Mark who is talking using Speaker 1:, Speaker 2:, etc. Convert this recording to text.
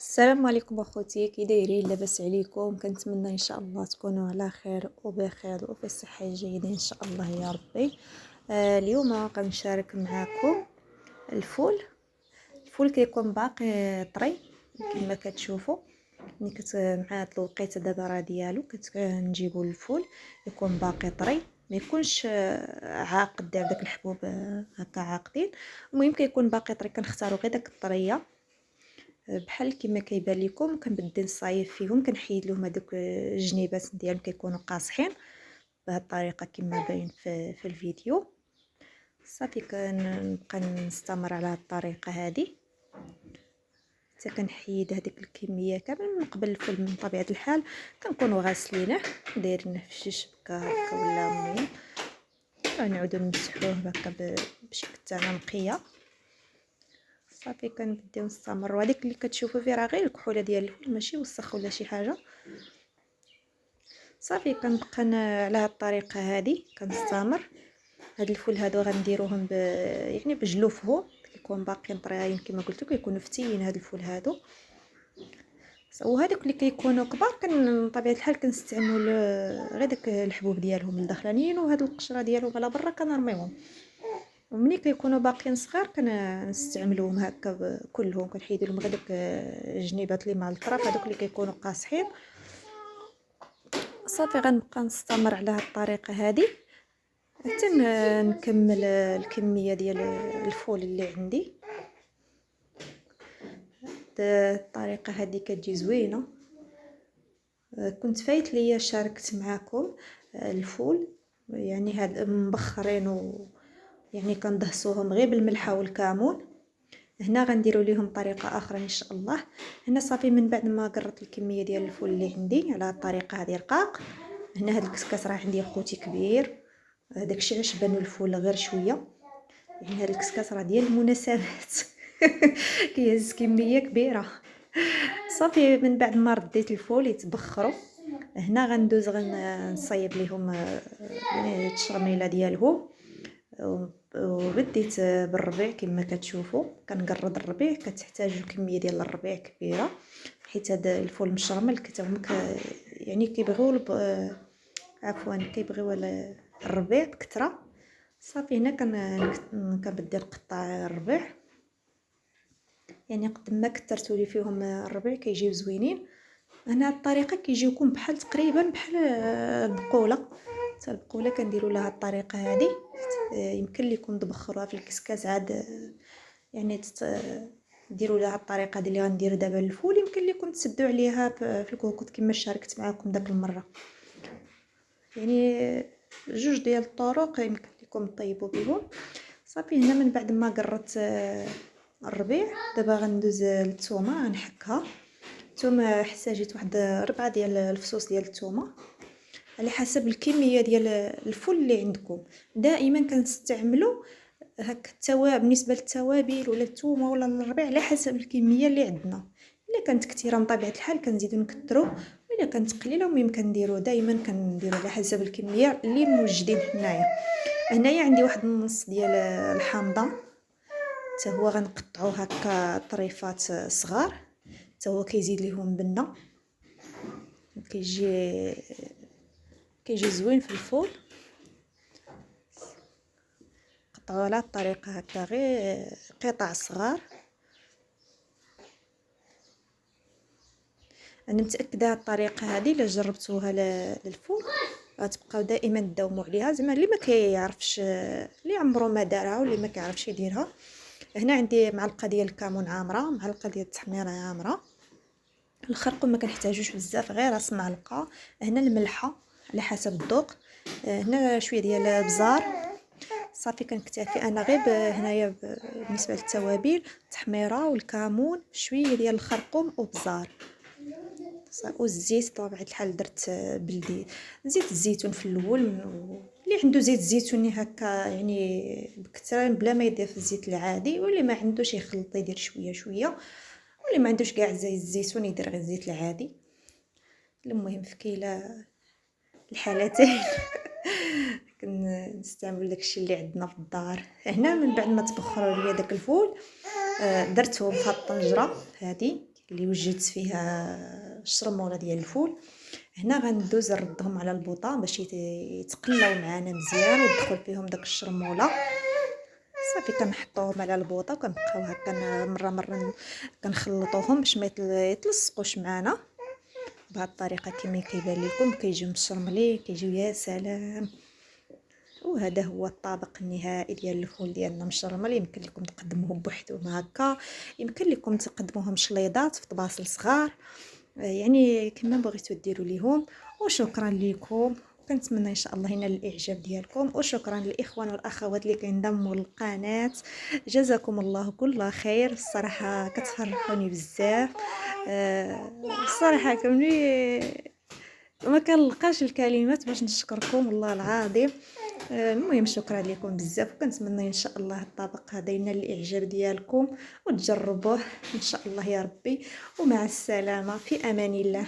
Speaker 1: السلام عليكم اخوتي، كي دايرين؟ لاباس عليكم؟ كنتمنى ان شاء الله تكونوا على خير وبخير وفي الصحه جيده ان شاء الله يا ربي. اليوم غنشارك معكم الفول. الفول كيكون باقي طري كما كتشوفوا. ملي مع هاد الوقيته دابا راه ديالو كنجيبوا الفول يكون باقي طري، ما يكونش عاقد داك الحبوب هكا عاقدين. المهم كيكون باقي طري، كنختاروا غير داك الطريه بحال كما كيبان لكم. كنبدل نصايب فيهم، كنحيد لهم هذوك الجنيبات ديالهم كيكونوا قاصحين بهذه الطريقه كما باين في الفيديو. صافي كنبقى نستمر على هذه الطريقه هذه حتى كنحيد هذيك الكميه كامل. من قبل الفول من طبيعه الحال كنكونوا غاسلينه دايرينه في شي شبكه هكا ولا المهم نعاودو نمسحوه هكا بشي كتانه نقيه. صافي كنبداو نستمروا. هذيك اللي كتشوفوا فيه راه غير الكحوله ديال الفول، ماشي وسخ ولا شي حاجه. صافي كنبقى على هذه الطريقه هذه كنستمر. هاد الفول هادو غنديروهم يعني بجلوفهم كيكون باقيين طريين كما قلت لكم، يكونوا فتيين هاد الفول هادو. وهذوك اللي كيكونوا كبار كن بطبيعه الحال كنستعملوا غير داك الحبوب ديالهم الداخلانيين، وهاد القشره ديالهم على برا كنرميهم. وملي كيكونوا باقيين صغار كنستعملوهم هكا كلهم، كنحيدوا لهم غير داك الجنيبات اللي مع الطرف هذوك اللي كيكونوا قاصحين. صافي غنبقى نستمر على هذه الطريقه هذه حتى نكمل الكميه ديال الفول اللي عندي. الطريقه هذه كتجي زوينه. كنت فايت ليا شاركت معكم الفول يعني هاد مبخرين يعني كندهسوهم غير بالملحه والكمون. هنا غنديروا ليهم طريقه اخرى ان شاء الله. هنا صافي من بعد ما قررت الكميه ديال الفول اللي عندي على الطريقه هذه رقاق. هنا هاد الكسكاس راه عندي خوتي كبير، داكشي علاش بانوا الفول غير شويه. يعني هاد الكسكاس راه ديال المناسبات كيهز كميه كبيره. صافي من بعد ما رديت الفول يتبخروا، هنا غندوز غنصايب ليهم يعني التشرميله ديالهم. وبديت بالربيع كما كتشوفوا كنقرض الربيع. كتحتاج كميه ديال الربيع كبيره حيت هذا الفول مشرمل كتاهم يعني كيبغيو عفوا كيبغيو الربيع بكثره. صافي هنا كنبدا نقطع الربيع، يعني قد ما كثرتوا لي فيهم الربيع كيجيو زوينين. هنا الطريقه كيجيوكم بحال تقريبا بحال البقوله. حتى البقوله كنديروا لها الطريقه هذه. يمكن لكم تبخروها في الكسكاس عاد يعني ديروا لها الطريقه دي اللي غندير دابا الفول. يمكن لكم تسدوا عليها في الكوكوط كما شاركت معكم داك المره. يعني جوج ديال الطرق يمكن لكم طيبوا بهم. صافي هنا من بعد ما قررت الربيع دابا غندوز للثومه غنحكها. الثومه احتاجيت واحد 4 ديال الفصوص ديال الثومه على حسب الكميه ديال الفول اللي عندكم. دائما كنستعملوا هكا التوابل بالنسبه للتوابل ولا الثومه ولا الربيع على حسب الكميه اللي عندنا. الا كانت كثيره من طبيعه الحال كنزيدو نكثروا، ولا كانت قليله المهم كنديروا دائما كنديروا على حسب الكميه اللي موجدين هنايا. هنايا عندي واحد النص ديال الحامضه حتى هو غنقطعوه هكا طريفات صغار، حتى هو كيزيد ليهم بنه كيجي زوين في الفول. قطعوا على الطريقه هكا غير قطع صغار. انا متاكده الطريقه هذه الا جربتوها للفول غتبقاو دائما تداوموا عليها. زعما اللي ما كيعرفش اللي عمره ما دارها واللي ما كيعرفش يديرها. هنا عندي معلقه ديال الكمون عامره، معلقه ديال التحميره عامره. الخرق ما كنحتاجوش بزاف غير راس معلقه. هنا الملحه على حسب الذوق. هنا شويه ديال البزار. صافي كنكتفي انا غير هنايا بالنسبه للتوابل التحميره والكمون شويه ديال الخرقوم وبزار والزيت بطبيعه الحال درت بلدي زيت الزيتون في الاول. اللي عنده زيت زيتوني هكا يعني بكثره بلا ما يضيف الزيت العادي، واللي ما عندوش يخلط يدير شويه شويه، واللي ما عندوش كاع زيت الزيتون يدير غير الزيت العادي. المهم في كلا الحالتين كنستعمل داكشي اللي عندنا في الدار. هنا من بعد ما تبخروا ليا داك الفول درتهم في الطنجره هذه اللي وجدت فيها الشرموله ديال الفول. هنا غندوز نردهم على البوطه باش يتقلاو معنا مزيان وندخل فيهم داك الشرموله. صافي كنحطوهم على البوطه وكنبقاو هكا مره مره كنخلطوهم باش ما يتلصقوش معنا. بهذه الطريقه كما كيبان لكم كيجيو مشرملين، كيجيو يا سلام. وهذا هو الطبق النهائي ديال الفول ديالنا مشرمل. يمكن لكم تقدموه بوحدهم هكا، يمكن لكم تقدموهم شليضات في طباصل صغار، يعني كما بغيتوا ديروا ليهم. وشكرا لكم، كنتمنى ان شاء الله ينال الاعجاب ديالكم. وشكرا للاخوان والاخوات اللي كينضموا للقناه، جزاكم الله كل خير. الصراحه كتفرحوني بزاف. الصراحه كملي ما كنلقاش الكلمات باش نشكركم والله العظيم. المهم شكرا لكم بزاف، وكنتمنى ان شاء الله الطبق هذا ينال الاعجاب ديالكم وتجربوه ان شاء الله يا ربي. ومع السلامه، في امان الله.